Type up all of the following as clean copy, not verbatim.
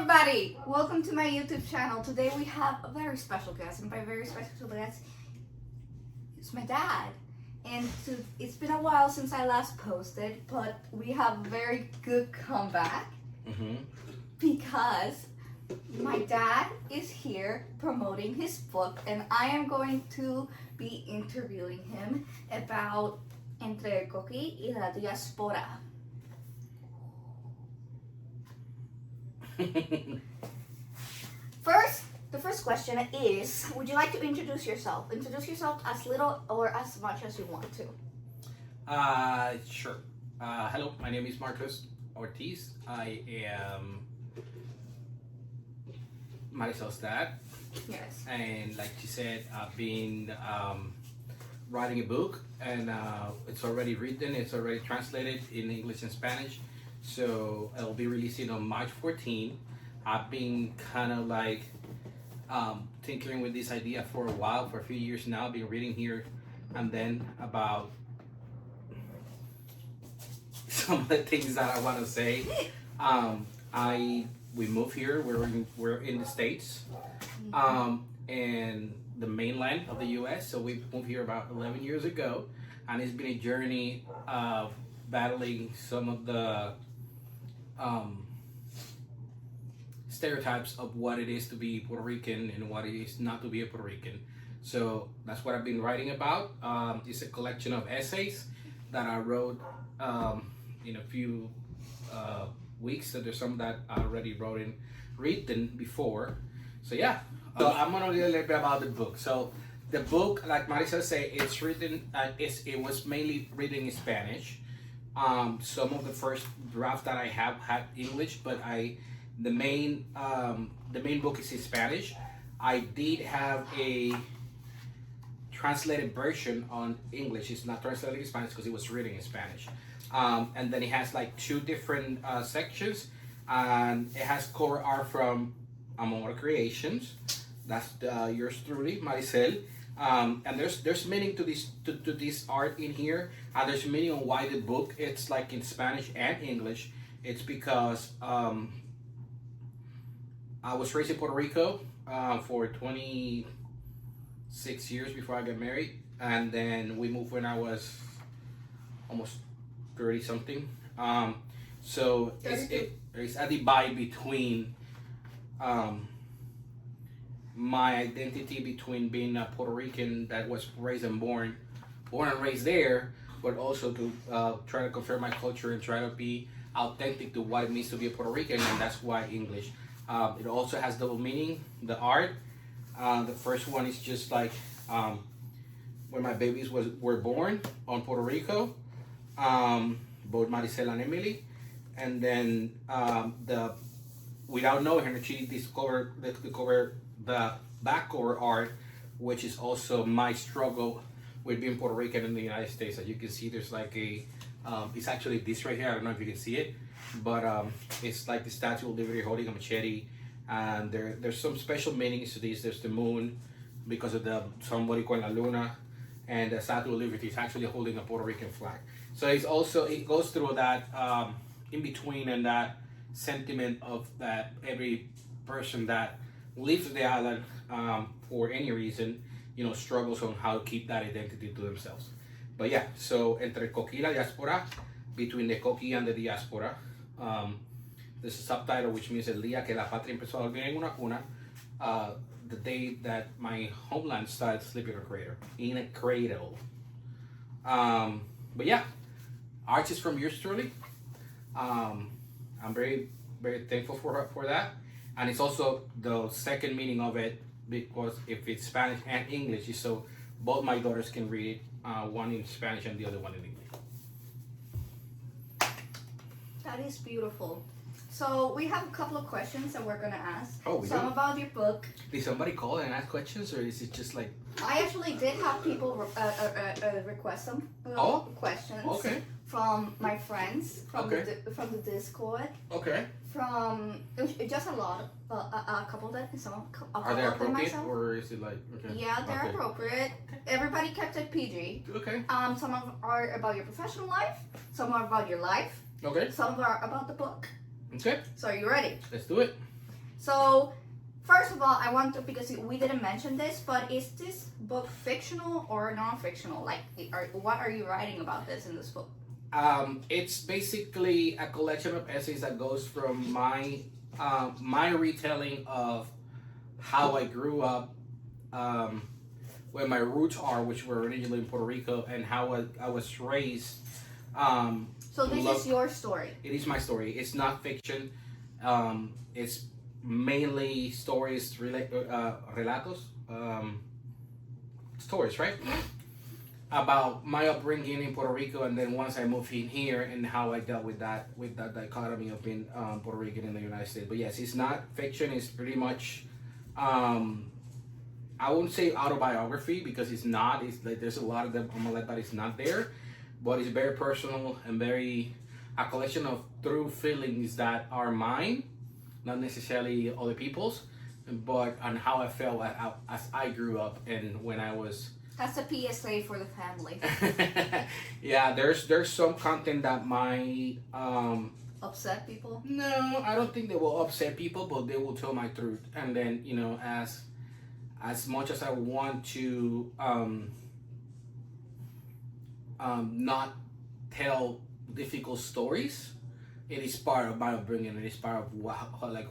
everybody! Welcome to my YouTube channel. Today we have a very special guest, and by very special guest, it's my dad. And it's been a while since I last posted, but we have a very good comeback because my dad is here promoting his book, and I am going to be interviewing him about Entre El Coqui y la Diaspora. The first question is, would you like to introduce yourself? Introduce yourself as little or as much as you want to. Sure. Hello, my name is Marcos Ortiz. I am Marisol's dad. Yes. And like she said, I've been writing a book, and it's already written, it's already translated in English and Spanish. So it'll be releasing on March 14. I've been kind of like tinkering with this idea for a while, for a few years now. I've been reading here and then about some of the things that I want to say. We moved here. We're in the States, and the mainland of the U.S. So we moved here about 11 years ago, and it's been a journey of battling some of the stereotypes of what it is to be Puerto Rican and what it is not to be a Puerto Rican. So that's what I've been writing about. It's a collection of essays that I wrote in a few weeks. So there's some that I already written before. So yeah, so I'm gonna read a little bit about the book. So the book, like Marisol said, it's written. It was mainly written in Spanish. Some of the first draft that I have had English, but the main book is in Spanish. I did have a translated version on English. It's not translated in Spanish because it was written in Spanish. And then it has like two different sections, and it has cover art from Amor Creations. That's yours truly, Maricel. And there's meaning to this art in here, and there's meaning on why the book it's like in Spanish and English. It's because I was raised in Puerto Rico for 26 years before I got married, and then we moved when I was almost 30 something. So it's a divide between my identity between being a Puerto Rican that was raised and born and raised there, but also to try to confirm my culture and try to be authentic to what it means to be a Puerto Rican, and that's why English. It also has double meaning. The art, the first one is just like when my babies were born on Puerto Rico, both Maricel and Emily, and then without knowing her, she discovered the back cover art, which is also my struggle with being Puerto Rican in the United States. As you can see, there's like it's actually this right here. I don't know if you can see it, but it's like the Statue of Liberty holding a machete, and there's some special meanings to this. There's the moon because of the Sun Boricua en la Luna, and the Statue of Liberty is actually holding a Puerto Rican flag. So it goes through that in between, and that sentiment of that every person that leaves the island for any reason, struggles on how to keep that identity to themselves. But yeah, so Entre El Coqui y la Diaspora, between the Coqui and the Diaspora. There's a subtitle which means el día que la patria empezó a dormir en una cuna, the day that my homeland started sleeping in a cradle. But yeah, art is from yours truly. I'm very, very thankful for that, and it's also the second meaning of it, because if it's Spanish and English, so both my daughters can read it, one in Spanish and the other one in English. That is beautiful. So we have a couple of questions that we're gonna ask. Oh, some about your book. Did somebody call and ask questions, or is it just like? I actually did have people request some questions. Okay. From my friends, from the Discord. Okay. From just a lot, a couple that some. Are they appropriate, or is it like? Okay. Yeah, they're appropriate. Everybody kept it PG. Okay. Some are about your professional life. Some are about your life. Okay. Some are about the book. Okay. So are you ready? Let's do it. So, first of all, I want to, because we didn't mention this, but is this book fictional or non-fictional? Like, what are you writing about this in this book? It's basically a collection of essays that goes from my retelling of how I grew up, where my roots are, which were originally in Puerto Rico, and how I was raised. So this is your story. It is my story. It's not fiction. It's mainly stories, relatos, stories, right? About my upbringing in Puerto Rico, and then once I moved in here, and how I dealt with that dichotomy of being Puerto Rican in the United States. But yes, it's not fiction. It's pretty much, I wouldn't say autobiography, because it's not. It's like there's a lot of them that is not there, but it's very personal and very a collection of true feelings that are mine, not necessarily other people's, but on how I felt as I grew up and when I was. That's a PSA for the family. Yeah, there's some content that might upset people. No, I don't think they will upset people, but they will tell my truth. And then as much as I want to not tell difficult stories, it is part of my upbringing. It is part of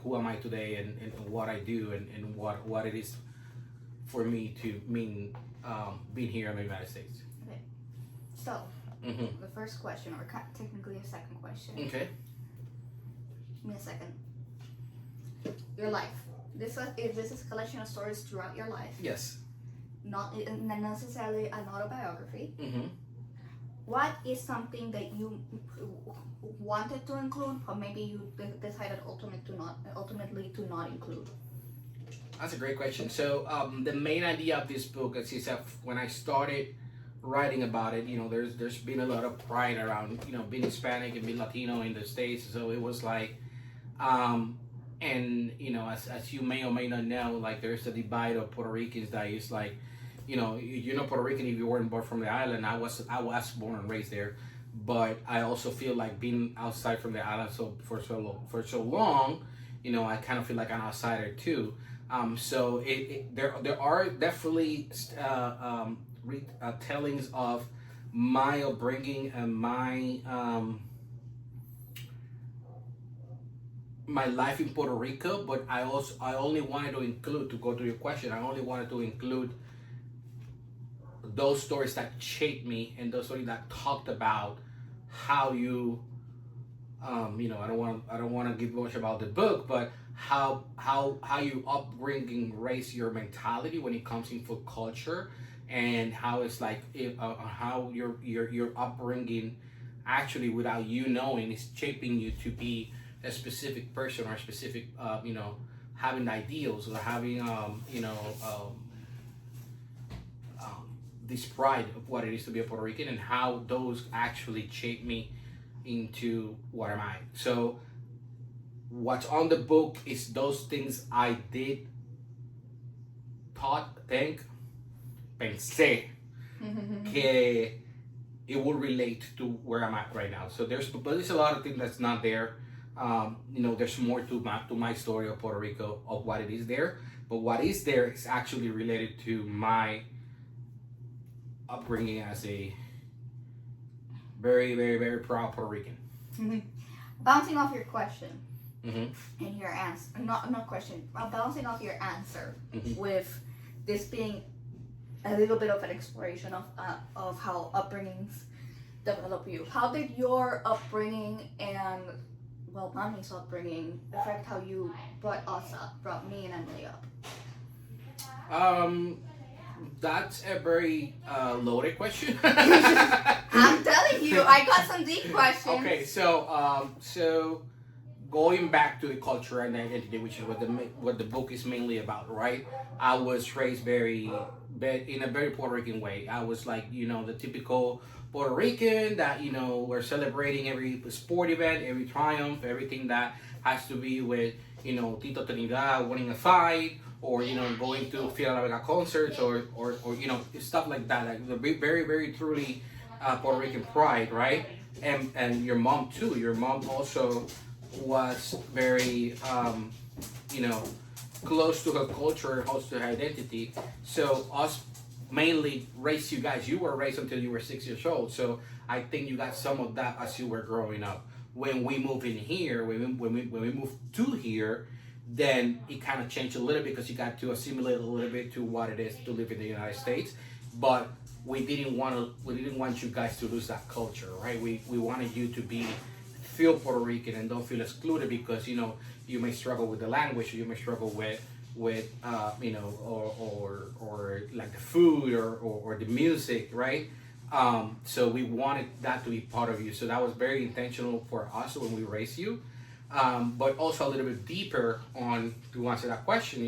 who am I today, and what I do, and what it is for me to mean being here in the United States. Okay. So, the first question, or technically a second question. Okay. Give me a second. Your life. This is a collection of stories throughout your life. Yes. Not necessarily an autobiography. Mm-hmm. What is something that you wanted to include, or maybe you decided ultimately to not include? That's a great question. So the main idea of this book is that when I started writing about it, there's been a lot of pride around, being Hispanic and being Latino in the States. So it was like, and as you may or may not know, like there's a divide of Puerto Ricans that is like, you're not Puerto Rican if you weren't born from the island. I was born and raised there, but I also feel like being outside from the island for so long, I kind of feel like an outsider too. So there are definitely tellings of my upbringing and my life in Puerto Rico, but I only wanted to include, to go to your question, I only wanted to include those stories that shaped me, and those stories that talked about how you, I don't want to give much about the book, but how your upbringing raise your mentality when it comes into culture, and how it's like how your upbringing actually, without you knowing, is shaping you to be a specific person, or a specific having ideals, or having this pride of what it is to be a Puerto Rican, and how those actually shape me into what am I. So what's on the book is those things I did, thought, think, pensé que it would relate to where I'm at right now. So there's a lot of things that's not there. There's more to my story of Puerto Rico, of what it is there, but what is there is actually related to my upbringing as a very, very, very proud Puerto Rican. Bouncing off your question. Mm-hmm. And your answer, not question, bouncing off your answer, with this being a little bit of an exploration of how upbringings develop you. How did your upbringing and, well, mommy's upbringing affect how you brought us up, brought me and Emily up? That's a very loaded question. I'm telling you, I got some deep questions. Okay, so going back to the culture and identity, which is what the book is mainly about, right? I was raised in a very Puerto Rican way. I was like, the typical Puerto Rican that, we're celebrating every sport event, every triumph, everything that has to be with, Tito Trinidad winning a fight, or, going to Fiera La Vega concerts, or stuff like that. Like the very, very truly Puerto Rican pride, right? And your mom too. Your mom also was very you know, close to her culture, close to her identity. So us mainly raised you guys. You were raised until you were 6 years old. So I think you got some of that as you were growing up. When we moved in here, when we moved to here, then it kind of changed a little bit because you got to assimilate a little bit to what it is to live in the United States. But we didn't want you guys to lose that culture, right? We wanted you to feel Puerto Rican and don't feel excluded because you may struggle with the language, or you may struggle with or like the food or the music, right? So we wanted that to be part of you. So that was very intentional for us when we raised you. But also a little bit deeper on to answer that question,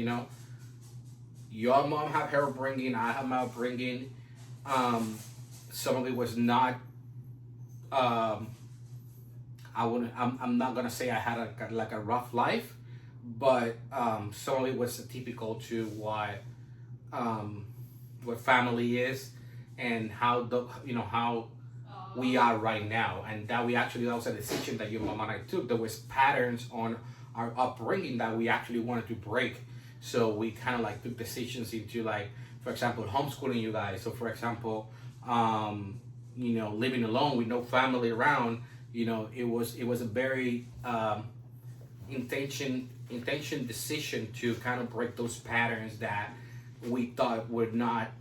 your mom had her upbringing, I had my upbringing. Some of it was not. I'm not gonna say I had a rough life, but some of it was typical to what family is and how how we are right now, and that was a decision that your mom and I took. There was patterns on our upbringing that we actually wanted to break, so we kind of like took decisions into, like, for example, homeschooling you guys. So for example, living alone with no family around, it was a very intention decision to kind of break those patterns that we thought would not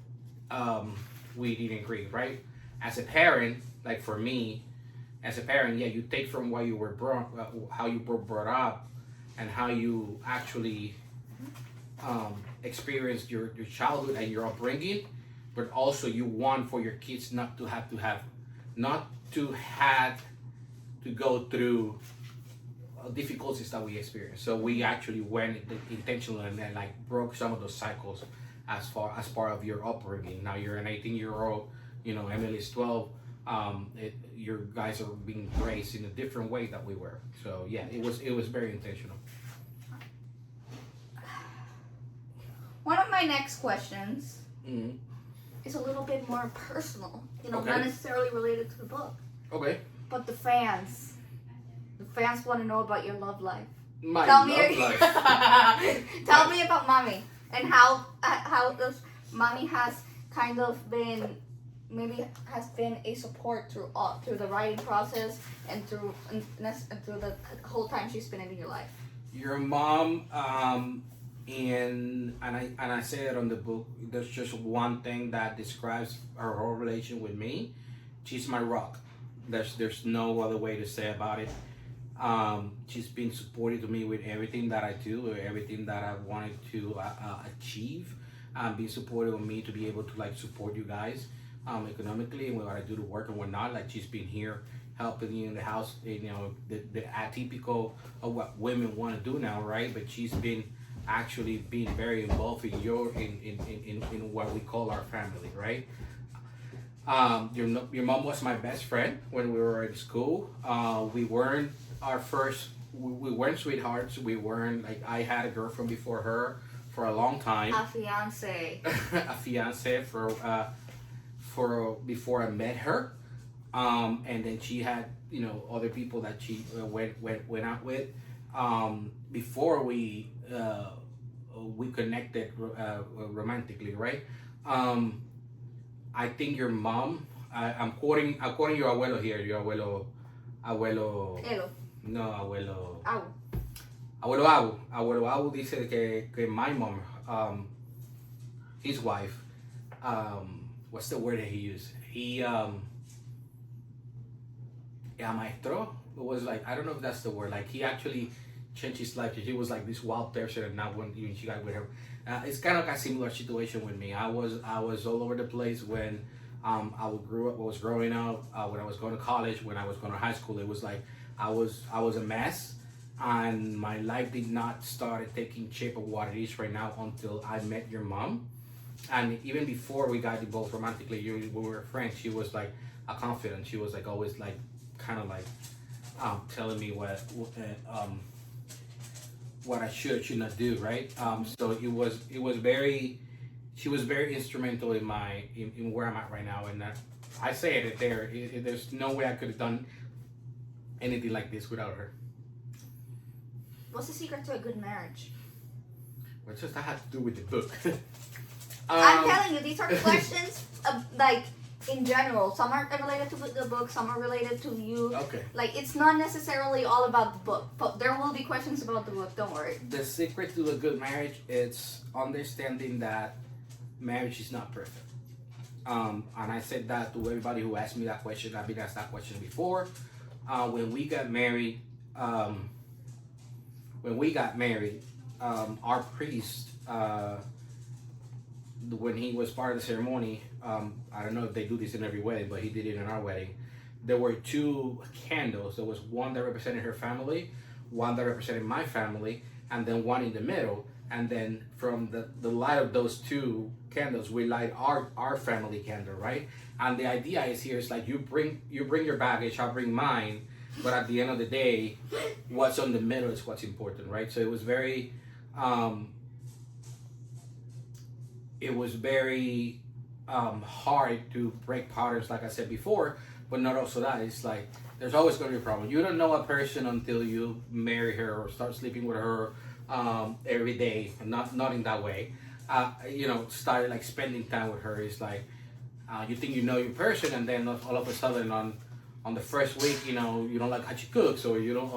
we didn't agree, right? As a parent, like for me, as a parent, yeah, you take from what you were how you were brought up, and how you actually experienced your childhood and your upbringing, but also you want for your kids not to have to go through difficulties that we experienced. So we actually went intentionally and like broke some of those cycles as part of your upbringing. Now you're an 18-year-old, Emily's 12. Your guys are being raised in a different way that we were. So yeah, it was very intentional. One of my next questions Mm-hmm. is a little bit more personal, Okay. not necessarily related to the book. Okay. But the fans want to know about your love life. My Tell love me, life. Tell me about mommy and how this mommy has kind of been, maybe has been a support through the writing process and through the whole time she's been in your life. Your mom, and I say it on the book. There's just one thing that describes her whole relation with me. She's my rock. There's no other way to say about it. She's been supportive to me with everything that I do, or everything that I wanted to achieve. Being supportive of me to be able to like support you guys economically, and when I do the work and whatnot. Like, she's been here helping you in the house. The atypical of what women want to do now, right? But she's been actually being very involved in in what we call our family, right? Your mom was my best friend when we were in school. We weren't we weren't sweethearts. We weren't like, I had a girlfriend before her for a long time. A fiance. A fiance for before I met her. And then she had other people that she went out with. Before we connected romantically, right? I think your mom. I'm quoting your abuelo here. Your abuelo. Elo. No, abuelo. Ow. Abuelo Abu dice que my mom, his wife, what's the word that he used? He maestro. It was like, I don't know if that's the word. Like, he actually changed his life. He was like this wild person, and now when she got with her, it's kind of like a similar situation with me. I was all over the place when I was growing up. When I was going to college, when I was going to high school, it was like I was a mess, and my life did not start taking shape of what it is right now until I met your mom. And even before we got involved romantically, we were friends. She was like a confidant. She was like always like kind of like telling me what I should not do, right? So it was very, she was very instrumental in where I'm at right now, and that I say it there's no way I could have done anything like this without her. What's the secret to a good marriage? What does that have to do with the book? I'm telling you, these are questions like in general. Some are related to the book, some are related to you. Okay. Like, it's not necessarily all about the book, but there will be questions about the book. Don't worry. The secret to a good marriage is understanding that marriage is not perfect. And I said that to everybody who asked me that question. I've been asked that question before. When we got married, our priest, when he was part of the ceremony, I don't know if they do this in every wedding, but he did it in our wedding. There were 2 candles. There was one that represented her family, one that represented my family, and then one in the middle. And then from the light of those 2 candles, we light our family candle, right? And the idea is here is like you bring your baggage, I'll bring mine, but at the end of the day, what's on the middle is what's important, right? So it was very hard to break patterns, like I said before, but not also that. It's like there's always going to be a problem. You don't know a person until you marry her or start sleeping with her every day. Not in that way. Start like spending time with her. It's like you think you know your person, and then all of a sudden on the first week, you don't like how she cooks, or you don't,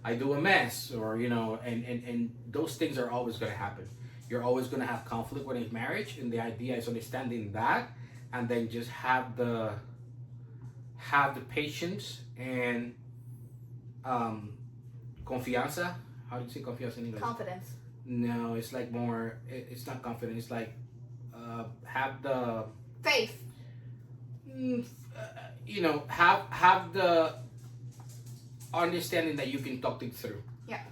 I do a mess, or and those things are always going to happen. You're always going to have conflict when it's marriage, and the idea is understanding that, and then just have the patience and confianza. How do you say confianza in English? Confidence. No, it's like more. It's not confidence. It's like have the faith. Have the understanding that you can talk things through. Yeah.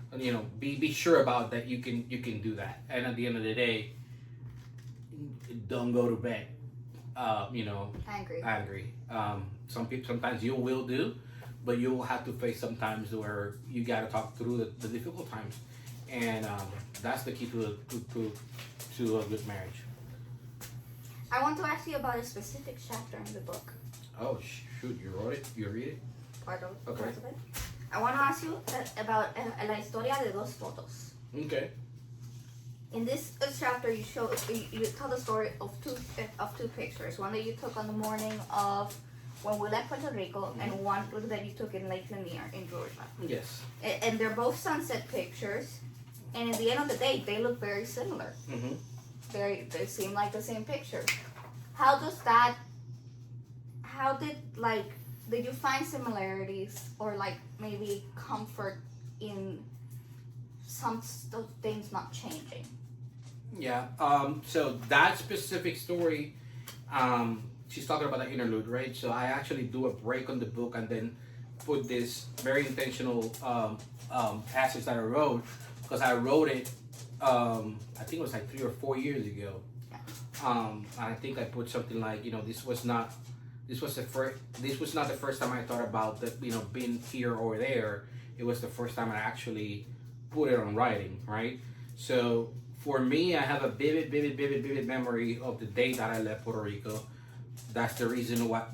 Be sure about that. You can do that. And at the end of the day, don't go to bed. Angry. Sometimes you will do, but you will have to face some times where you got to talk through the difficult times, and that's the key to a good marriage. I want to ask you about a specific chapter in the book. Oh shoot! You wrote it. You read it. Part of Okay. it. I want to ask you about la historia de dos fotos. Okay. In this chapter, you tell the story of two pictures. One that you took on the morning of when we left Puerto Rico, and one that you took in Lake Lanier in Georgia. Yes. And they're both sunset pictures, and at the end of the day, they look very similar. Mm-hmm. They seem like the same picture. Did you find similarities, or like maybe comfort in some things not changing? Yeah. So that specific story, she's talking about the interlude, right? So I actually do a break on the book and then put this very intentional passage that I wrote, because I wrote it. I think it was like 3 or 4 years ago. And I think I put something like, this was not the first time I thought about that, being here or there. It was the first time I actually put it on writing, right? So for me, I have a vivid memory of the day that I left Puerto Rico. That's the reason why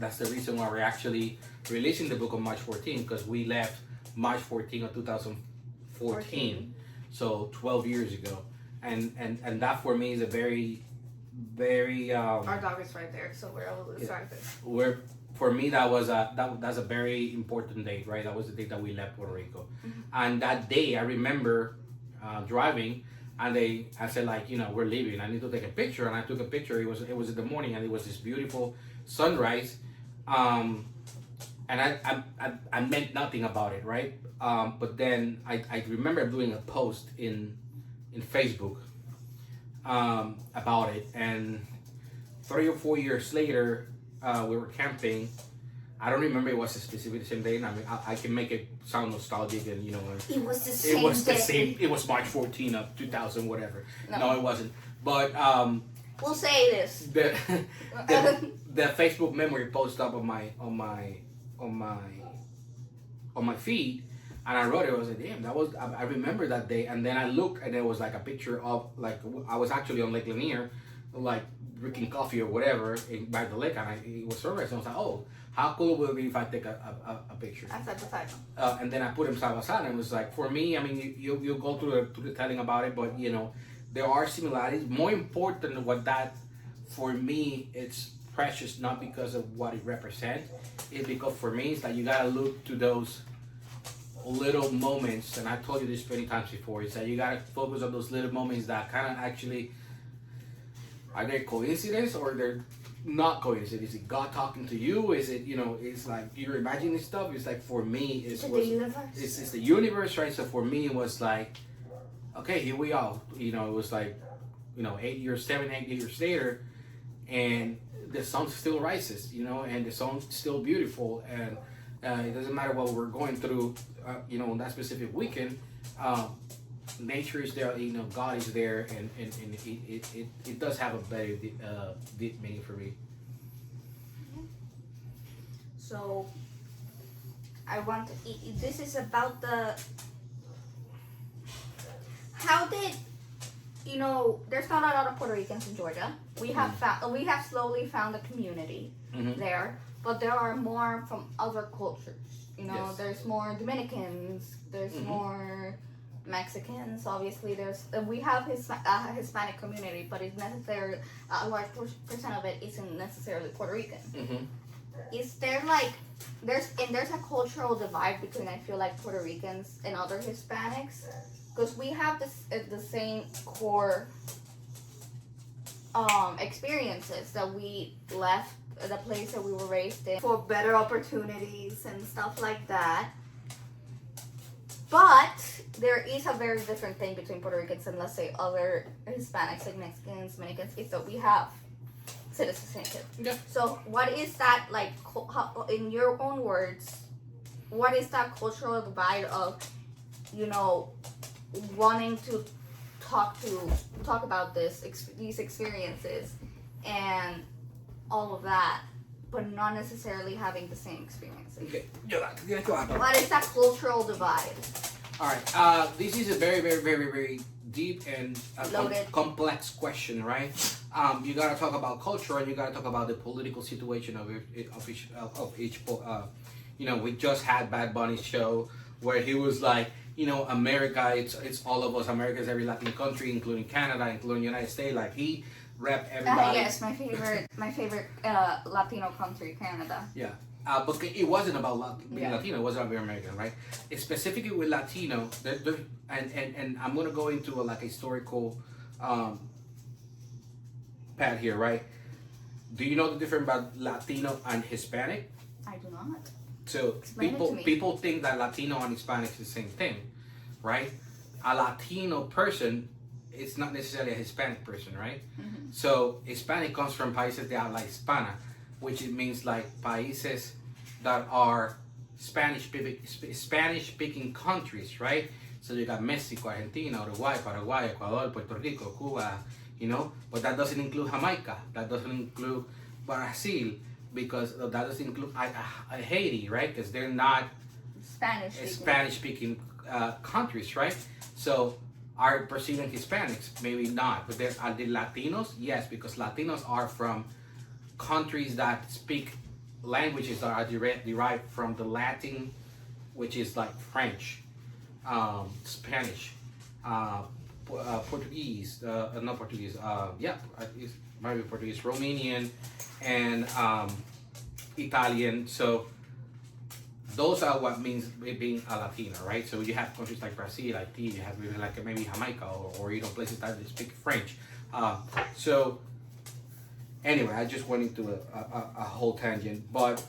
we're actually releasing the book on March 14, because we left March 14 of 2014. So 12 years ago. And that for me is a very our dog is right there, so we're able to start this. For me, that's a very important date, right? That was the day that we left Puerto Rico. Mm-hmm. And that day, I remember driving, and I said, like, we're leaving. I need to take a picture, and I took a picture. It was in the morning, and it was this beautiful sunrise. And I meant nothing about it, right? But then I remember doing a post in Facebook about it, and 3 or 4 years later, we were camping. I don't remember it was specifically the same day. I mean, I can make it sound nostalgic, and it was the same. It was March 14 of 2000, whatever. No, it wasn't. But we'll say this. The Facebook memory posted up on my feed, and I wrote it. I was like, damn, I remember that day. And then I looked, and there was like a picture of, like, I was actually on Lake Lanier, like drinking coffee or whatever by the lake, and it was sunrise. And I was like, oh, how cool would it be if I take a picture? I said beside him. And then I put him side by side, and it was like, for me, I mean, you go through the telling about it, but you know, there are similarities. More important than what that, for me, it's precious not because of what it represents. It's because for me, it's like you gotta look to those little moments, and I told you this many times before. It's that you gotta focus on those little moments that kind of actually are they coincidence or they're not coincidence. Is it God talking to you? Is it, you know, it's like you're imagining stuff. It's like for me, It's the universe. It's the universe, right? So for me, it was like, okay, here we are. You know, it was like, you know, 8 years later, and the sun still rises, you know, and the sun's still beautiful, and it doesn't matter what we're going through, you know, on that specific weekend. Nature is there, you know, God is there, and it does have a better deep meaning for me. So I want to this is about how did, you know, there's not a lot of Puerto Ricans in Georgia. We have we have slowly found a community there, but there are more from other cultures. You know, Yes. there's more Dominicans, there's more Mexicans. Obviously, we have Hispanic community, but it's necessarily a large percent of it isn't necessarily Puerto Rican. Is there like there's a cultural divide between, I feel like, Puerto Ricans and other Hispanics, because we have the same core experiences that we left the place that we were raised in for better opportunities and stuff like that. But there is a very different thing between Puerto Ricans and, let's say, other Hispanics like Mexicans, Dominicans, is that we have citizenship. Yeah. So what is that like, in your own words, what is that cultural divide of, you know, wanting to talk about these experiences and all of that, but not necessarily having the same experiences? Okay. What is that cultural divide? All right. This is a very, very, very, very deep and complex question, right? You gotta talk about culture, and you gotta talk about the political situation of each. You know, we just had Bad Bunny's show where he was like, you know, America, it's all of us. America is every Latin country, including Canada, including the United States. Like he rep everybody. Yes, my favorite Latino country, Canada. Yeah. But it wasn't about being Latino, it was about being American, right? Specifically with Latino, and I'm going to go into a historical pad here, right? Do you know the difference about Latino and Hispanic? I do not. So people think that Latino and Hispanic is the same thing, right? A Latino person, it's not necessarily a Hispanic person, right? So Hispanic comes from países de habla hispana, which it means like países that are Spanish-speaking countries, right? So you got Mexico, Argentina, Uruguay, Paraguay, Ecuador, Puerto Rico, Cuba, you know? But that doesn't include Jamaica. That doesn't include Brazil, because that doesn't include Haiti, right? Because they're not Spanish-speaking countries, right? So are perceiving Hispanics? Maybe not. But are the Latinos? Yes, because Latinos are from countries that speak languages that are derived from the Latin, which is like French, Spanish, Portuguese, not Portuguese, it might be Portuguese, Romanian, and Italian. So those are what means being a Latino, right? So you have countries like Brazil, Haiti, you have like maybe Jamaica, or you know, places that speak French. So anyway, I just went into a whole tangent, but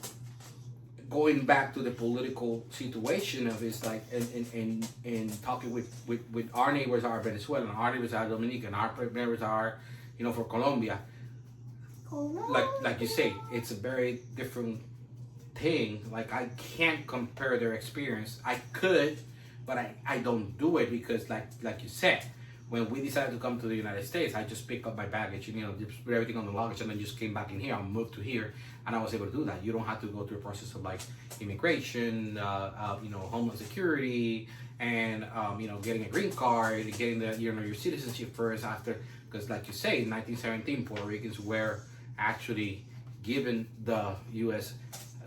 going back to the political situation of it's like in talking with our neighbors are Venezuelan, our neighbors are Dominican, our neighbors are, you know, for Colombia. Like you say, it's a very different thing. Like I can't compare their experience. I could, but I don't do it because like you said, when we decided to come to the United States, I just picked up my baggage and, you know, just put everything on the luggage and then just came back in here. I moved to here and I was able to do that. You don't have to go through a process of like immigration, you know, homeland security and getting a green card, getting the your citizenship first after, because like you say, in 1917, Puerto Ricans were actually given the U.S.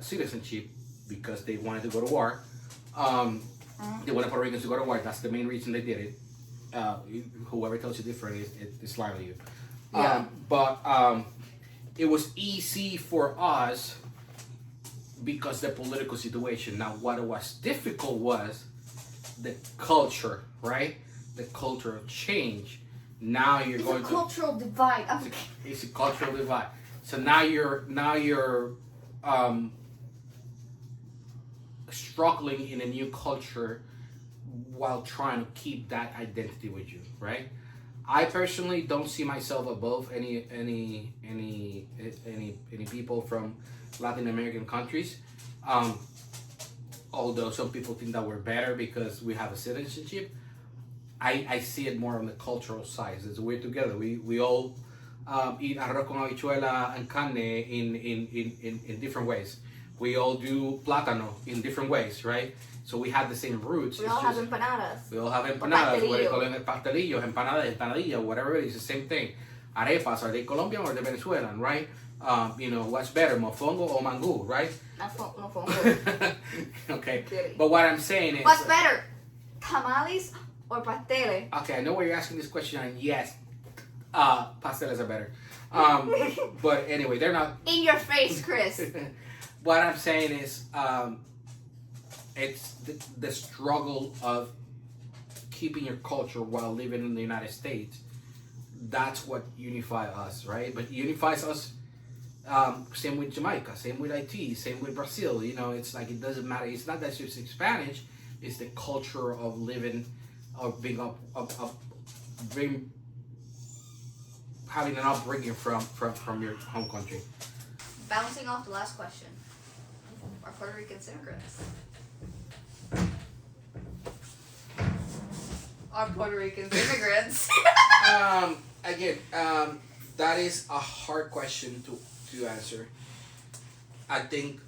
citizenship because they wanted to go to war. They wanted Puerto Ricans to go to war. That's the main reason they did it. Whoever tells you different is lying to you. Yeah. But it was easy for us because the political situation. Now, what was difficult was the culture, right? The cultural change. Now you're It's going a cultural divide. it's a cultural divide. So now you're struggling in a new culture while trying to keep that identity with you, right? I personally don't see myself above any people from Latin American countries. Although some people think that we're better because we have a citizenship, I see it more on the cultural side. It's we're together. We all eat arroz con habichuela and carne in different ways. We all do plátano in different ways, right? So we have the same roots. We all have empanadas. We all have empanadas. What they call it, pastelillos, empanadas, empanadilla, whatever it is, the same thing. Arepas, are they Colombian or they Venezuelan, right? What's better, mofongo or mangú, right? Mofongo. Okay. Kidding. But what I'm saying is... What's better, tamales or pasteles? Okay, I know why you're asking this question, and yes, pasteles are better. But anyway, they're not... In your face, Chris. What I'm saying is, it's the struggle of keeping your culture while living in the United States. That's what unifies us, right? But unifies us, same with Jamaica, same with Haiti, same with Brazil. It's like it doesn't matter. It's not that you speak Spanish. It's the culture of living, of being having an upbringing from your home country. Bouncing off the last question. Are Puerto Ricans immigrants? Are Puerto Ricans immigrants? Again, that is a hard question to answer. I think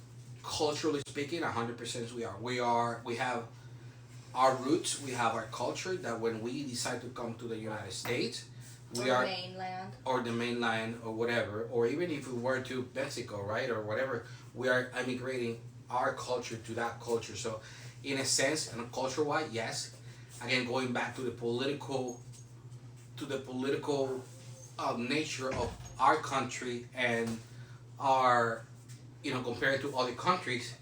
culturally speaking, 100% we are. We have our roots. We have our culture. That when we decide to come to the United States, we are mainland or the mainland or whatever, or even if we were to Mexico, right, or whatever, we are immigrating our culture to that culture. So, in a sense, and culture-wise, yes. Again, going back to the political nature of our country and our, compared to other countries.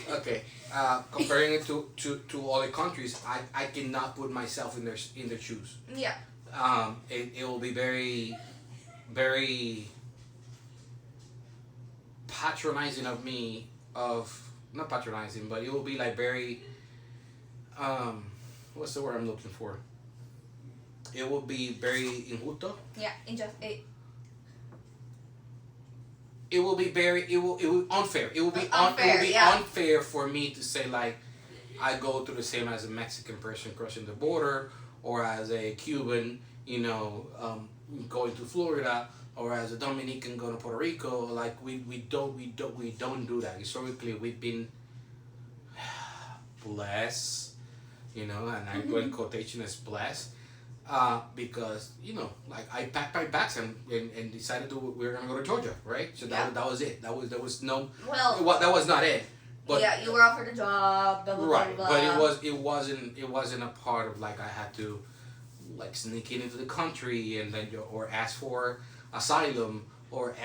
Okay, comparing it to other countries, I cannot put myself in their shoes. Yeah. It will be very, very patronizing of me. Not patronizing, but it will be like very, what's the word I'm looking for? It will be very injusto. Yeah, It will be unfair. It will be unfair for me to say like I go through the same as a Mexican person crossing the border, or as a Cuban, going to Florida, or as a Dominican going to Puerto Rico. Like we don't do that. Historically, we've been blessed, and I go in quotation as blessed, because like I packed my bags and decided we were gonna go to Georgia, right? So that was it. There was no that was not it. But yeah, you were offered a job, blah blah right, blah. But it wasn't a part of like I had to like sneak into the country and then or ask for asylum or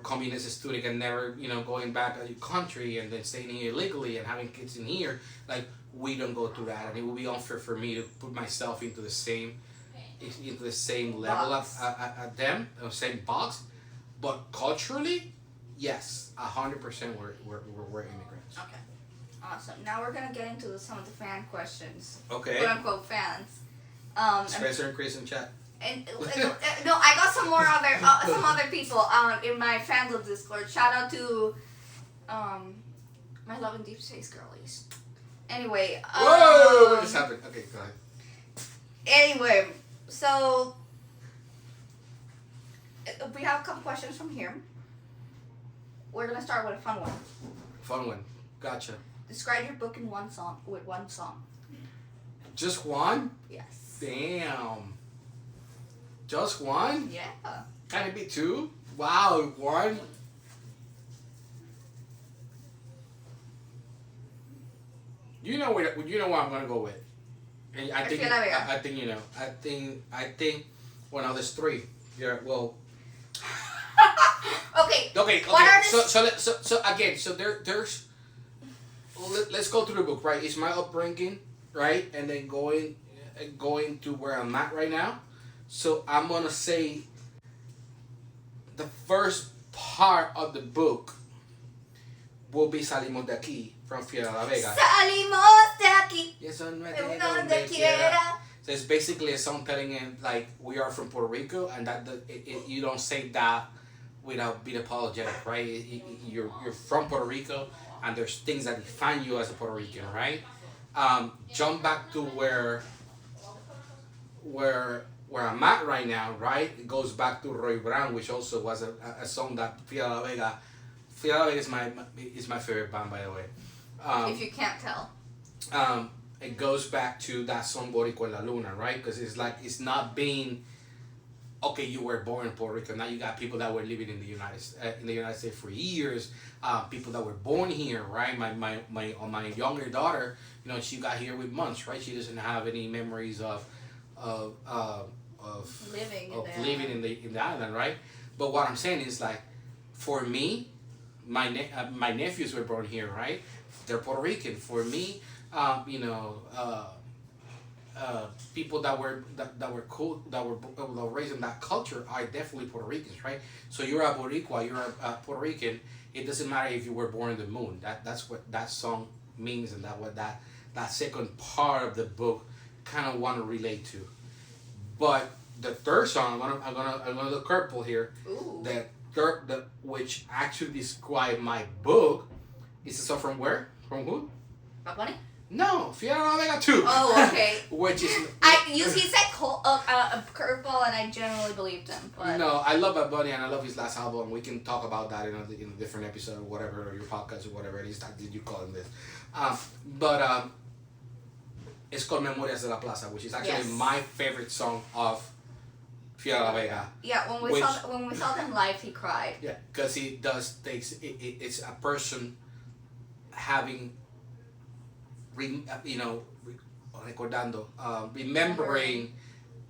coming as a student and never going back to your country and then staying here illegally and having kids in here. Like we don't go through that, and it would be unfair for me to put myself into the same level at them, the same box. But culturally, yes, 100% we're immigrants. Okay, awesome. Now we're gonna get into some of the fan questions. Okay. Quote unquote fans. Spencer and Chris in chat. And no, I got some other people in my fans of Discord. Shout out to my love and deep space girlies. Anyway. Whoa! What just happened? Okay, go ahead. Anyway, so we have a couple questions from here. we're gonna start with a fun one. Fun one. Gotcha. Describe your book in one song. With one song. Just one? Yes. Damn. Just one? Yeah. Can it be two? Wow, one? You know what I'm gonna go with. And I think you know. I think well now there's three. Yeah, well Okay. Okay. So again, so there's let's go through the book, right? It's my upbringing, right? And then going to where I'm at right now. So I'm gonna say the first part of the book will be Salimos de Aquí from Fiera La Vega. Salimos de aquí. Eso no es de donde donde quiera. quiera. So it's basically a song telling him like we are from Puerto Rico, and that you don't say that without being apologetic, right? You're from Puerto Rico, and there's things that define you as a Puerto Rican, right? Jump back to where I'm at right now, right? It goes back to Roy Brown, which also was a song that Fiera La Vega is my favorite band, by the way. If you can't tell. It goes back to that song Boricua en la Luna, right? Because it's like it's not being okay. You were born in Puerto Rico. Now you got people that were living in the United States for years. People that were born here, right? My younger daughter, you know, she got here with months, right? She doesn't have any memories of living in the island, right? But what I'm saying is like, for me, my nephews were born here, right? They're Puerto Rican. For me, you know, people that were cool, that were raised in that culture are definitely Puerto Ricans, right? So you're a boricua, you're a Puerto Rican. It doesn't matter if you were born in the moon. That's what that song means, and that second part of the book kind of want to relate to. But the third song, I'm gonna look curveball here. Ooh. Which actually describe my book, is a song from where? From who? Bad Bunny? No, Fiera La Vega 2. Oh, okay. Which is he said a curveball, and I generally believed him. But no, I love Bad Bunny and I love his last album. We can talk about that in a different episode or whatever, or your podcast or whatever it is that you call it this. But it's called Memorias de la Plaza, which is actually my favorite song of Fiera La Vega. Yeah, when we saw them live, he cried. Yeah, because he takes it's a person having, remembering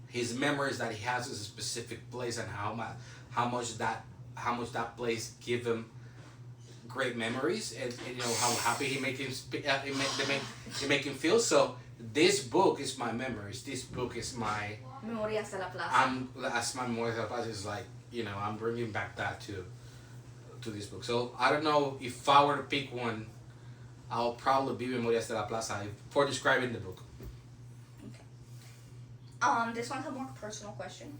his memories that he has in a specific place, and how much that place give him great memories, and you know how happy he make him feel. So this book is my memories. This book is my Memorias de la Plaza. As my Memorias de la Plaza is like, you know, I'm bringing back that to this book. So I don't know if I were to pick one, I'll probably be Memorias de la Plaza for describing the book. Okay. This one's a more personal question.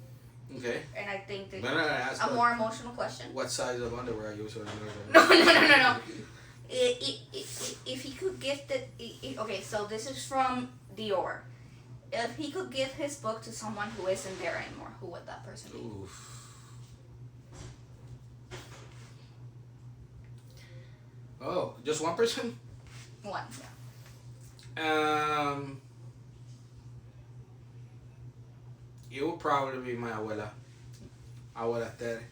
Okay. And I think that ask more emotional question. What size of underwear are you using? No. If he could gift it, okay, so this is from Dior. If he could give his book to someone who isn't there anymore, who would that person be? Oof. Oh, just one person? One, yeah. It would probably be my abuela Tere,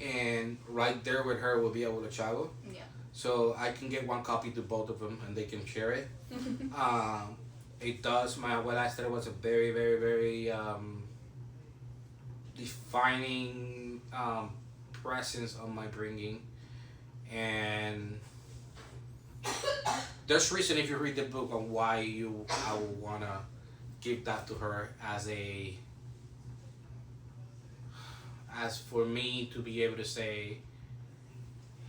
and right there with her will be Abuelo Chavo. Yeah. So I can get one copy to both of them, and they can share it. It does. My abuela Tere was a very, very, very defining presence on my bringing, and there's reason if you read the book on why I would wanna give that to her as for me to be able to say,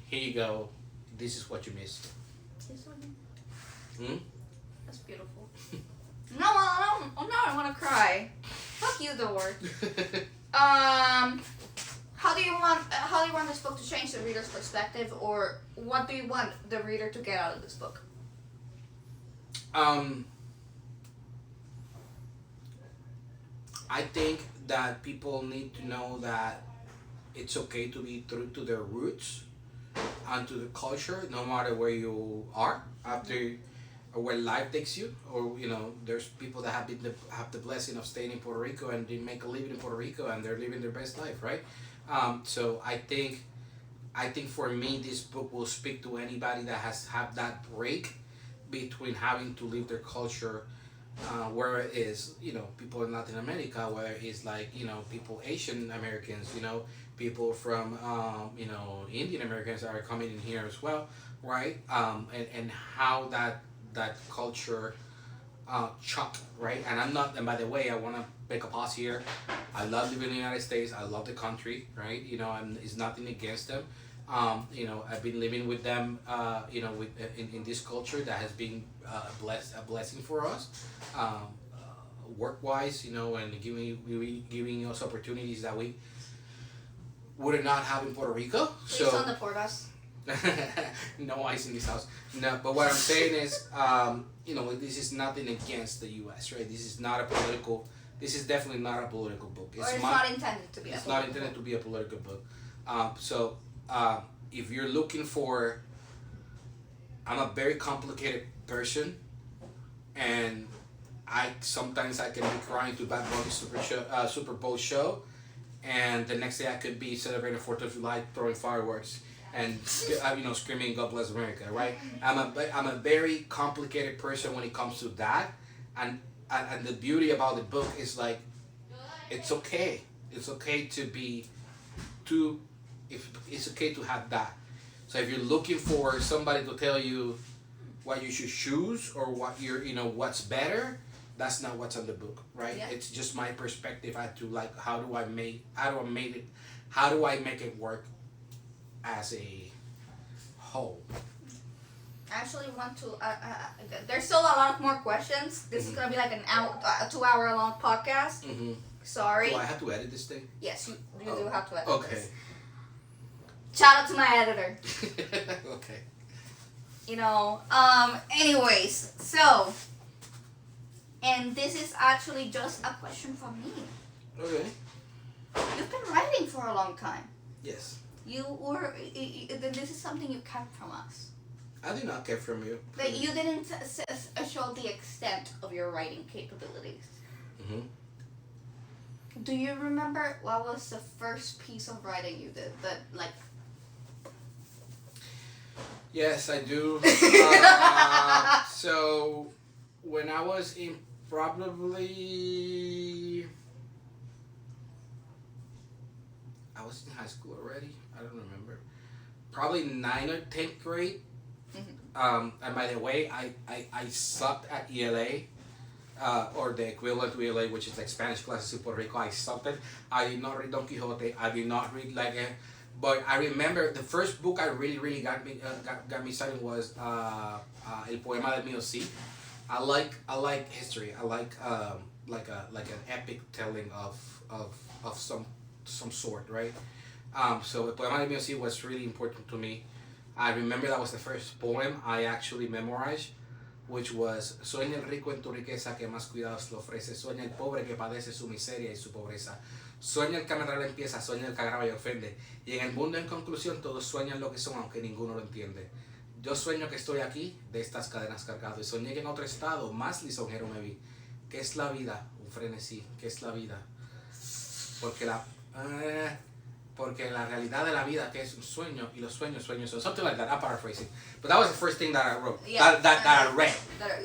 here you go, this is what you missed. That's beautiful. No, I want to cry. Fuck you, Door. How do you want this book to change the reader's perspective, or what do you want the reader to get out of this book? I think that people need to know that it's okay to be true to their roots, onto the culture, no matter where you are after or where life takes you, or there's people that have the blessing of staying in Puerto Rico and they make a living in Puerto Rico and they're living their best life, right? So I think for me this book will speak to anybody that has had that break between having to leave their culture, where it is, people in Latin America, where it's like, people, Asian Americans, people from, Indian Americans are coming in here as well, right? And how that culture chunk, right? And by the way, I want to make a pause here. I love living in the United States. I love the country, right? And it's nothing against them. I've been living with them, in this culture that has been a blessing for us, work-wise, and giving us opportunities that we would not have in Puerto Rico. Please don't deport us. No ice in this house. No, but what I'm saying is, this is nothing against the U.S., right? This is definitely not a political book. It's not intended to be. It's not intended to be a political book. So if you're looking for, I'm a very complicated person, and sometimes I can be crying to Bad Bunny's Super Bowl show, and the next day I could be celebrating 4th of July, throwing fireworks, and screaming "God bless America," right? I'm a very complicated person when it comes to that, and the beauty about the book is like, it's okay to be it's okay to have that. So if you're looking for somebody to tell you what you should choose or what's better, that's not what's on the book, right? Yeah. It's just my perspective as to like how do I make it work as a whole. I actually want to. There's still a lot of more questions. This is gonna be like a 2-hour long podcast. Mm-hmm. Sorry. Do I have to edit this thing? Yes, you do have to edit okay. this. Shout out to my editor. Okay. Anyways, so, and this is actually just a question from me. Okay. You've been writing for a long time. Yes. This is something you kept from us. I did not get from you. That you didn't show the extent of your writing capabilities. Mm-hmm. Do you remember what was the first piece of writing you did that, like... Yes, I do. So, when I was in I was in high school already. I don't remember. Probably 9th or 10th grade. Mm-hmm. And by the way, I sucked at ELA. Or the equivalent to ELA, which is like Spanish classes in Puerto Rico. I sucked it. I did not read Don Quixote. I did not read but I remember the first book I really got me started was El Poema del Mío Sí. I like history. I like an epic telling of some sort, right? So El Poema del Mío Sí was really important to me. I remember that was the first poem I actually memorized, which was: sueña el rico en tu riqueza que más cuidados le ofrece, sueña el pobre que padece su miseria y su pobreza, sueña el que ametralla empieza, sueña el que agrava y ofende, y en el mundo en conclusión todos sueñan lo que son aunque ninguno lo entiende. Yo sueño que estoy aquí de estas cadenas cargado y soñé que en otro estado más lisonjero me vi. ¿Qué es la vida? Un frenesí. ¿Qué es la vida? Porque la realidad de la vida que es un sueño y los sueños son something like that. I'm paraphrasing, but that was the first thing that I wrote. Yeah. That I read.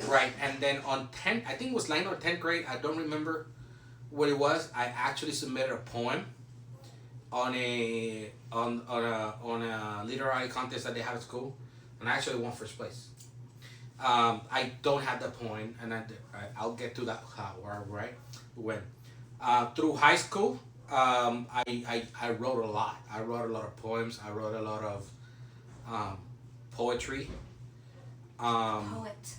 Right, and then on 10th, I think it was 9th or 10th grade. I don't remember what it was. I actually submitted a poem on a literary contest that they have at school, and I actually won first place. I don't have the poem, and I'll get to that when. Through high school, I wrote a lot. I wrote a lot of poems. I wrote a lot of poetry. Poet.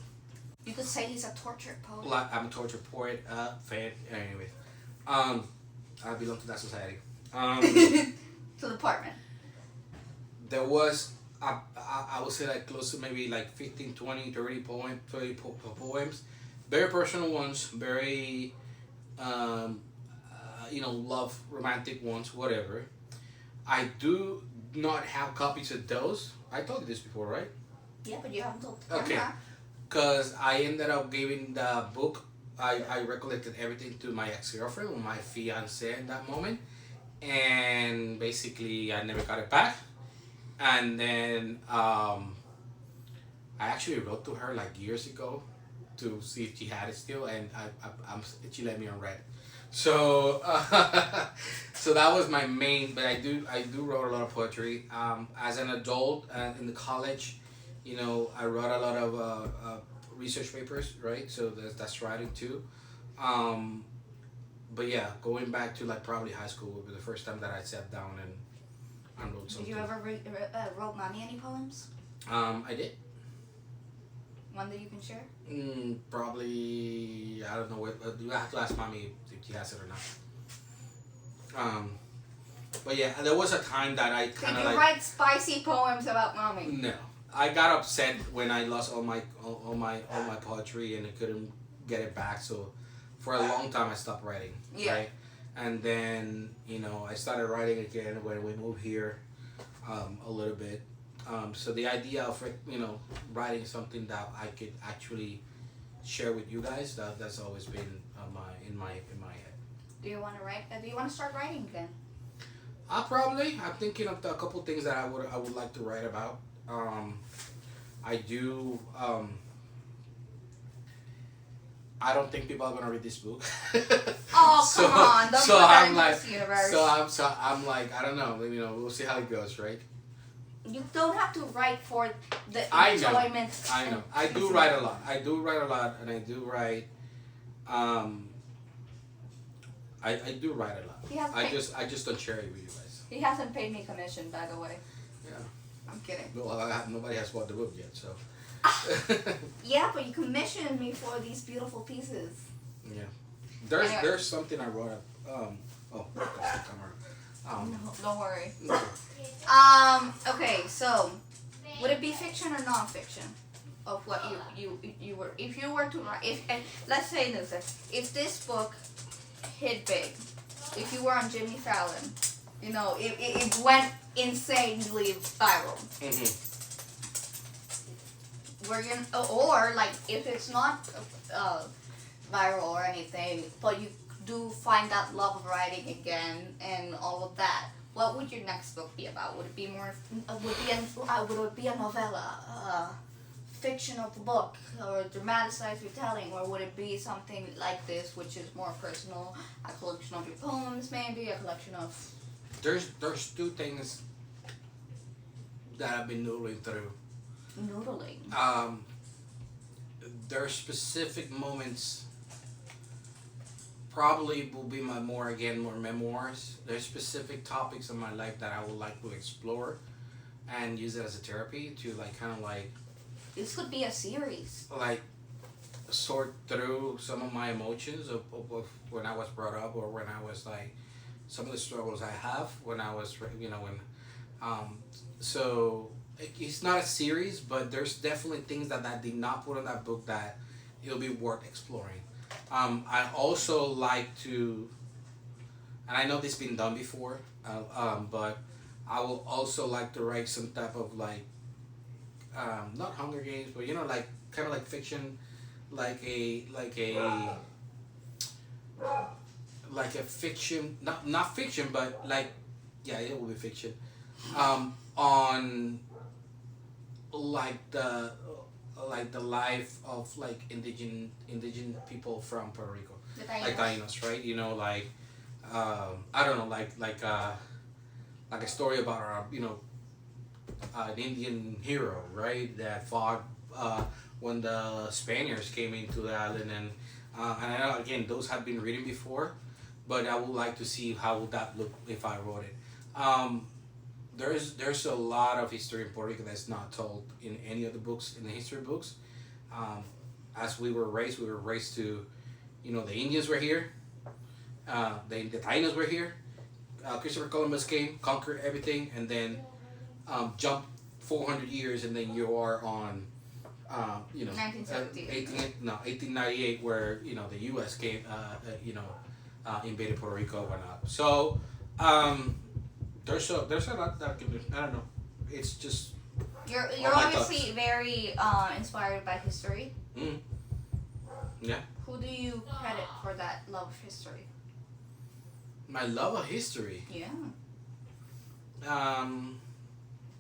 You could say he's a tortured poet. Well, I'm a tortured poet fan. Anyways, I belong to that society. To the department. There was, I would say, like close to maybe like 15, 20, 30 poems. Very personal ones, very, love, romantic ones, whatever. I do not have copies of those. I told you this before, right? Yeah, but you haven't told. Okay. Because I ended up giving the book. I recollected everything to my ex-girlfriend, or my fiance at that moment, and basically I never got it back. And then I actually wrote to her like years ago to see if she had it still, and she let me on read. So so that was my main. But I do wrote a lot of poetry. As an adult in the college, you know, I wrote a lot of research papers, right? So that's writing too. But yeah, going back to like probably high school would be the first time that I sat down and wrote something. Did you ever wrote mommy any poems? I did. One that you can share? Probably, I don't know. You have to ask mommy if she has it or not. But yeah, there was a time that I kind of Did you write spicy poems about mommy? No, I got upset when I lost all my poetry and I couldn't get it back. So for a long time I stopped writing. Yeah. Right? And then I started writing again when we moved here, a little bit. So the idea of writing something that I could actually share with you guys, that's always been in my head. Do you want to write? Do you want to start writing again? I'm thinking of a couple things that I would like to write about. I do. I don't think people are gonna read this book. Oh, come on! Don't put that into this universe. So I'm like, I don't know. We'll see how it goes, right? You don't have to write for the enjoyment. I know. I do write a lot. I do write a lot, and I do write. I do write a lot. I just don't share it with you guys. He hasn't paid me commission, by the way. Yeah. I'm kidding. Well, nobody has bought the book yet, so. Yeah, but you commissioned me for these beautiful pieces. Yeah. There's something I wrote up. That's the camera. No, don't worry. Okay, so would it be fiction or non-fiction of what you were? If you were to write, let's say this, if this book hit big, if you were on Jimmy Fallon, it went insanely viral. Mm-hmm. Or like if it's not viral or anything, but you do find that love of writing again and all of that, what would your next book be about? Would it be more? Would it be a novella, fictional book, or dramatized retelling, or would it be something like this, which is more personal, a collection of your poems, maybe a collection of? There's two things that I've been noodling through. Noodling. There are specific moments. Probably will be more memoirs. There's specific topics in my life that I would like to explore, and use it as a therapy to This could be a series. Sort through some of my emotions of when I was brought up, or when I was some of the struggles I have when I was so it's not a series, but there's definitely things that I did not put in that book that it'll be worth exploring. I also like to, and I know this has been done before, but I will also like to write some type of not Hunger Games, but kind of like fiction, like a fiction, not fiction, but it will be fiction, on the life of indigenous people from Puerto Rico, like Tainos, right? I don't know, like a story about an Indian hero, right, that fought when the Spaniards came into the island, and I know again those have been written before, but I would like to see how would that look if I wrote it. There's a lot of history in Puerto Rico that's not told in any of the books, in the history books. As we were raised to, the Indians were here, the Tainos were here. Christopher Columbus came, conquered everything, and then jumped 400 years, and then you are on, 1898, where the U.S. came, invaded Puerto Rico and whatnot. So. There's a lot that can do. I don't know. It's just You're my obviously thoughts. very inspired by history. Mm. Yeah. Who do you credit for that love of history? My love of history. Yeah. Um.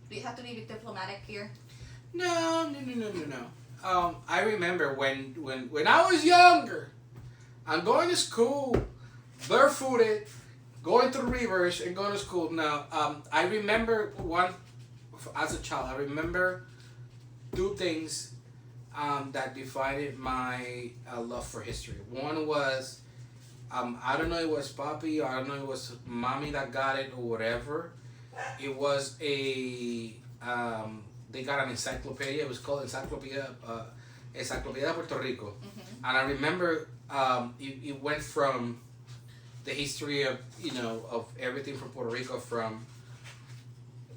Do you have to be diplomatic here? No. I remember when I was younger, I'm going to school, barefooted, going through rivers and going to school. Now, I remember as a child. I remember two things that defined my love for history. One was, I don't know, it was Papi, or I don't know, it was Mommy that got it or whatever. It was they got an encyclopedia. It was called Encyclopedia de Puerto Rico. Mm-hmm. And I remember it went from the history of of everything from Puerto Rico, from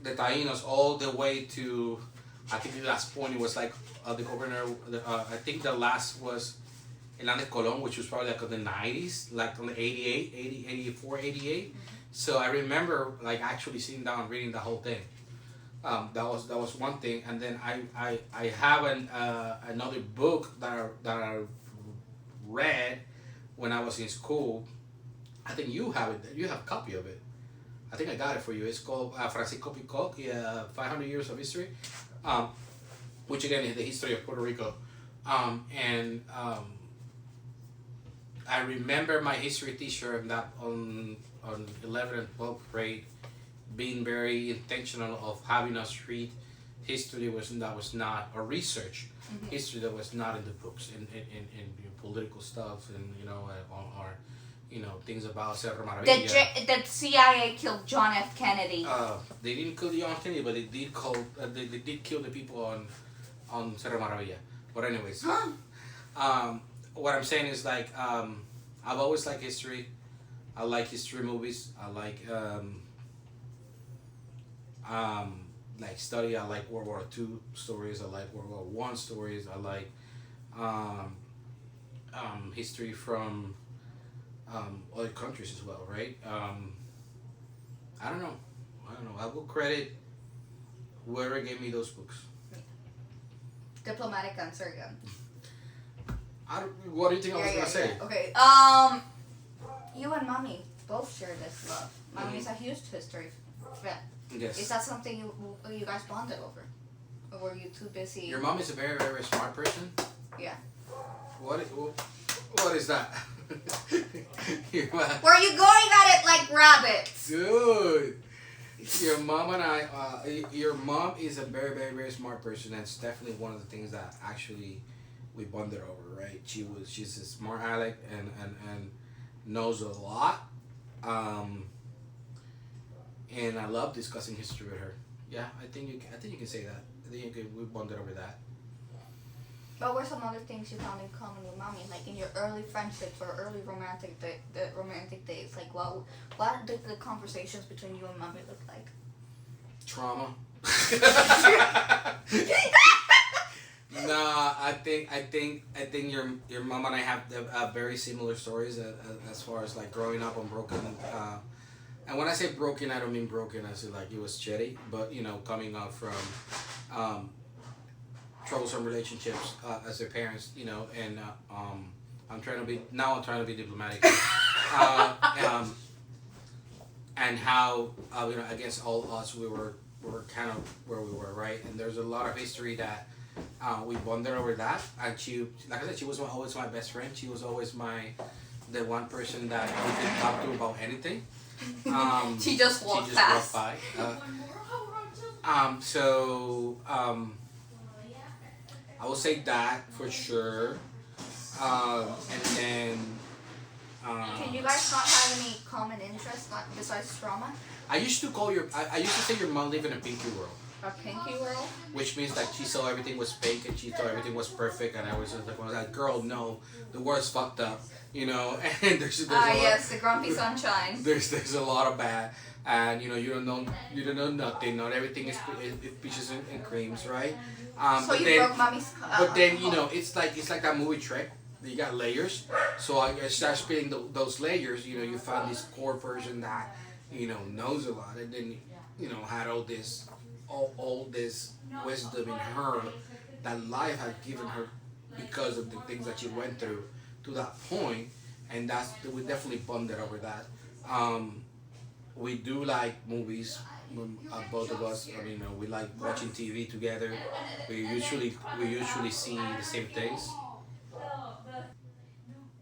the Taínos all the way to, I think the last point it was like the governor. I think the last was Hernandez Colón, which was probably like in the 90s, like on the 84, 88. So I remember like actually sitting down and reading the whole thing. That was one thing, and then I have another book that I read when I was in school. I think you have it. You have a copy of it. I think I got it for you. It's called Francisco Picot, 500 Years of History, which again is the history of Puerto Rico. I remember my history teacher on 11th and 12th grade being very intentional of having us read history that was not, or research history that was not in the books, in political stuff, and or things about Cerro Maravilla. The CIA killed John F. Kennedy. They didn't kill John F. Kennedy, but they did they did kill the people on Cerro Maravilla. But anyways, what I'm saying is like I've always liked history. I like history movies. I like study. I like World War II stories. I like World War One stories. I like history from other countries as well, right? I don't know. I will credit whoever gave me those books. Diplomatic answer again. What do you think I was gonna say? Okay. You and Mommy both share this love. Mommy is a huge history fan. Yes. Is that something you guys bonded over, or were you too busy? Your mom is a very, very smart person. Yeah. What is that? Where are you going at it like rabbits? Dude, your mom and your mom is a very, very, very smart person. That's definitely one of the things that actually we bonded over, right? She's a smart aleck and knows a lot. And I love discussing history with her. Yeah, I think you can say that. I think we bonded over that. What were some other things you found in common with Mommy, like in your early friendships or early romantic days? Like what did the conversations between you and Mommy look like? Trauma. Nah, I think your mom and I have very similar stories as far as like growing up on broken. And when I say broken, I don't mean broken as in like it was shitty, but coming up from troublesome relationships as their parents, and I'm trying to be diplomatic, and how against all odds we were kind of where we were, right? And there's a lot of history that we bonded over that, and she, like I said, she was always my best friend. She was always the one person that we could talk to about anything. She just walked past. Walked by. I will say that for sure. And then. Can you guys not have any common interests besides trauma? I used to say your mom lived in a pinky world. A pinky world? Which means that she saw everything was pink and she thought everything was perfect, and I was just like, girl, no, the world's fucked up, and there's yes, the grumpy sunshine. There's a lot of bad, and you don't know nothing. Not everything is peaches and creams, right? So you broke Mommy's. But then it's like that movie Trek. You got layers, so I start spinning those layers. You find this core version that knows a lot, and then had all this wisdom in her that life had given her because of the things that she went through to that point, and we definitely bonded over that. We do like movies, both of us. We like watching TV together. We usually see the same things.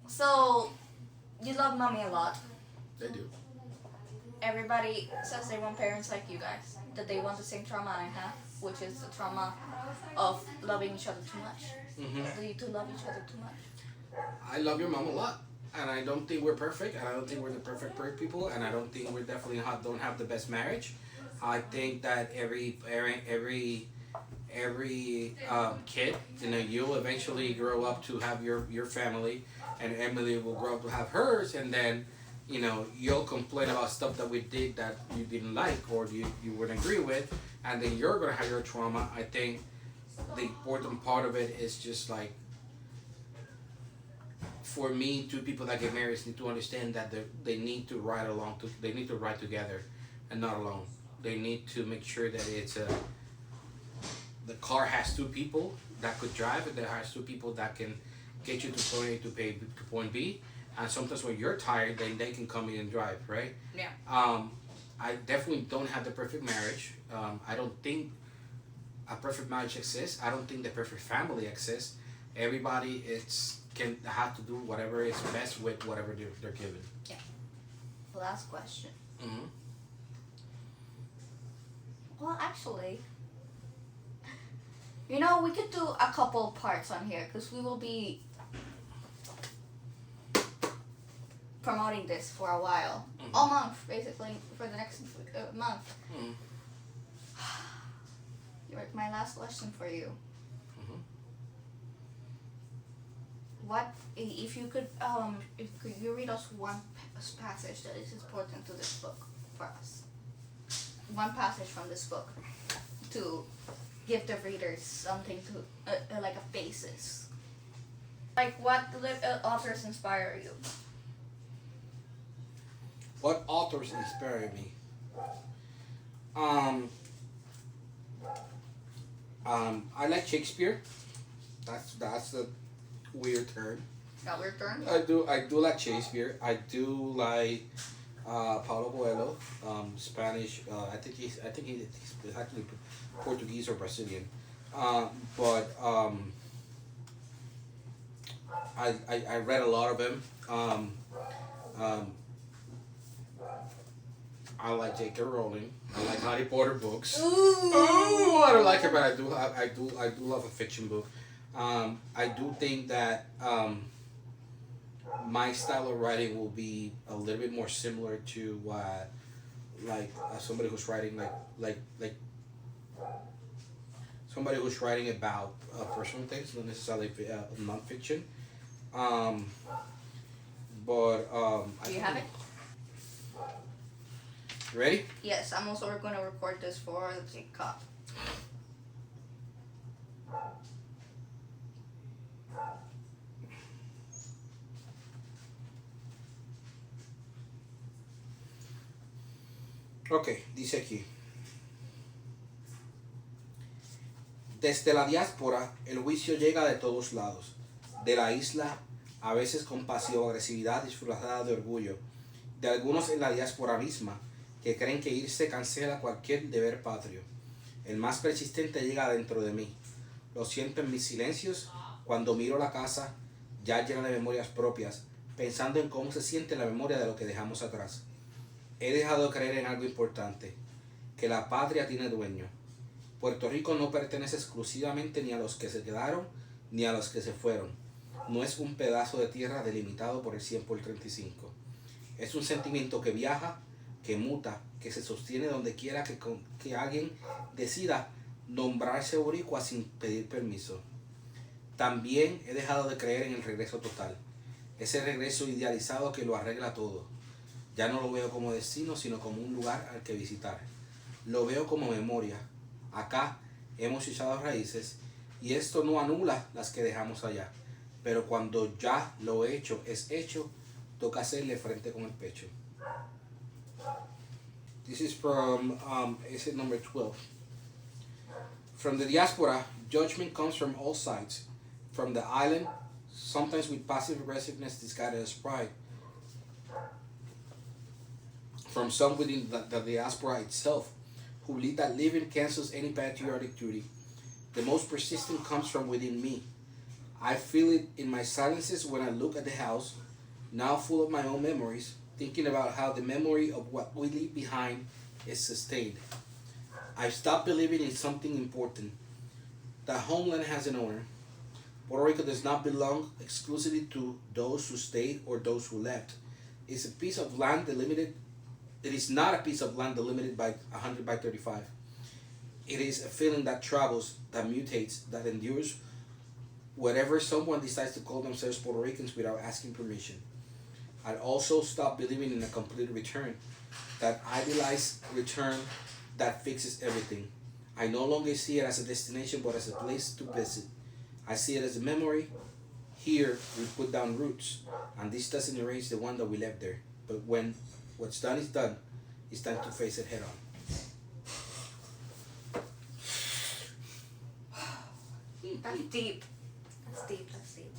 So, you love mommy a lot. They do. Everybody says they want parents like you guys. That they want the same trauma I have, which is the trauma of loving each other too much. Mm-hmm. Do you two love each other too much? I love your mom a lot, and I don't think we're perfect, and I don't think we're the perfect people, and I don't think we definitely don't have the best marriage. I think that every kid, you'll eventually grow up to have your family, and Emily will grow up to have hers, and then you'll complain about stuff that we did that you didn't like or you wouldn't agree with, and then you're gonna have your trauma. I think the important part of it is just like, for me, two people that get married need to understand that they need to ride they need to ride together and not alone. They need to make sure that the car has two people that could drive, and there has two people that can get you to point A to point B. And sometimes when you're tired, then they can come in and drive, right? Yeah. I definitely don't have the perfect marriage. I don't think a perfect marriage exists. I don't think the perfect family exists. Everybody can have to do whatever is best with whatever they're given. Yeah. Last question. Mm-hmm. Well, actually, we could do a couple parts on here because we will be promoting this for a while. Mm-hmm. All month, basically, for the next month. Mm-hmm. My last question for you. Mm-hmm. What if you could could you read us one passage that is important to this book for us? One passage from this book to give the readers something to like a basis. Like, what authors inspire you? What authors inspire me? I like Shakespeare. That's a weird term. Got weird term? I do like Shakespeare. I do like Paulo Coelho, Spanish. I think he's actually Portuguese or Brazilian. But I read a lot of him. I like J.K. Rowling. I like Harry Potter books. Ooh, I don't like it, but I do love a fiction book. I do think that my style of writing will be a little bit more similar to what, somebody who's writing somebody who's writing about personal things, not necessarily non-fiction. Do you have it? You ready? Yes, I'm also going to record this for the TikTok. Ok, dice aquí. Desde la diáspora, el juicio llega de todos lados. De la isla, a veces con pasivo-agresividad disfrazada de orgullo. De algunos en la diáspora misma, que creen que irse cancela cualquier deber patrio. El más persistente llega dentro de mí. Lo siento en mis silencios cuando miro la casa, ya llena de memorias propias, pensando en cómo se siente la memoria de lo que dejamos atrás. He dejado de creer en algo importante, que la patria tiene dueño. Puerto Rico no pertenece exclusivamente ni a los que se quedaron ni a los que se fueron. No es un pedazo de tierra delimitado por el 100 por 35. Es un sentimiento que viaja, que muta, que se sostiene donde quiera que alguien decida nombrarse boricua sin pedir permiso. También he dejado de creer en el regreso total, ese regreso idealizado que lo arregla todo. Ya no lo veo como destino, sino como un lugar al que visitar. Lo veo como memoria. Acá hemos echado raíces y esto no anula las que dejamos allá. Pero cuando ya lo hecho es hecho, toca hacerle frente con el pecho. This is from essay number 12. From the diaspora, judgment comes from all sides. From the island, sometimes with passive aggressiveness disguised as pride. From some within the diaspora itself, who lead that living cancels any patriotic duty. The most persistent comes from within me. I feel it in my silences when I look at the house, now full of my own memories, thinking about how the memory of what we leave behind is sustained. I've stopped believing in something important. That homeland has an owner. Puerto Rico does not belong exclusively to those who stayed or those who left. It's a piece of land delimited. It is not a piece of land delimited by 100 by 35. It is a feeling that travels, that mutates, that endures whatever someone decides to call themselves Puerto Ricans without asking permission. I'd also stop believing in a complete return, that idealized return that fixes everything. I no longer see it as a destination but as a place to visit. I see it as a memory. Here we put down roots, and this doesn't erase the one that we left there. But when what's done is done, it's time to face it head on. That's deep. That's deep. That's deep.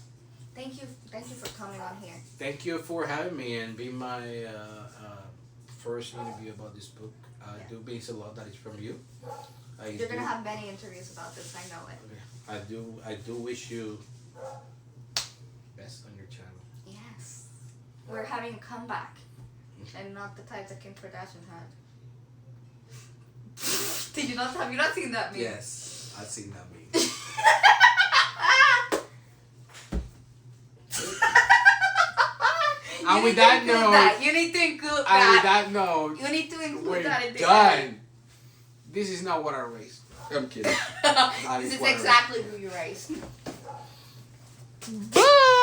Thank you for coming on here. Thank you for having me and being my first interview about this book. I do mean a lot that it's from you. You're gonna have many interviews about this. I know it. I do wish you best on your channel. Yes, we're having a comeback, and not the type that Kim Kardashian had. Did you not? Have you not seen that meme? Yes, I've seen that meme. And with that note, you need to include that. And with that note, you need to include we're that in the done. end. This is not what I raised. I'm kidding. This is exactly who you raised. Bye.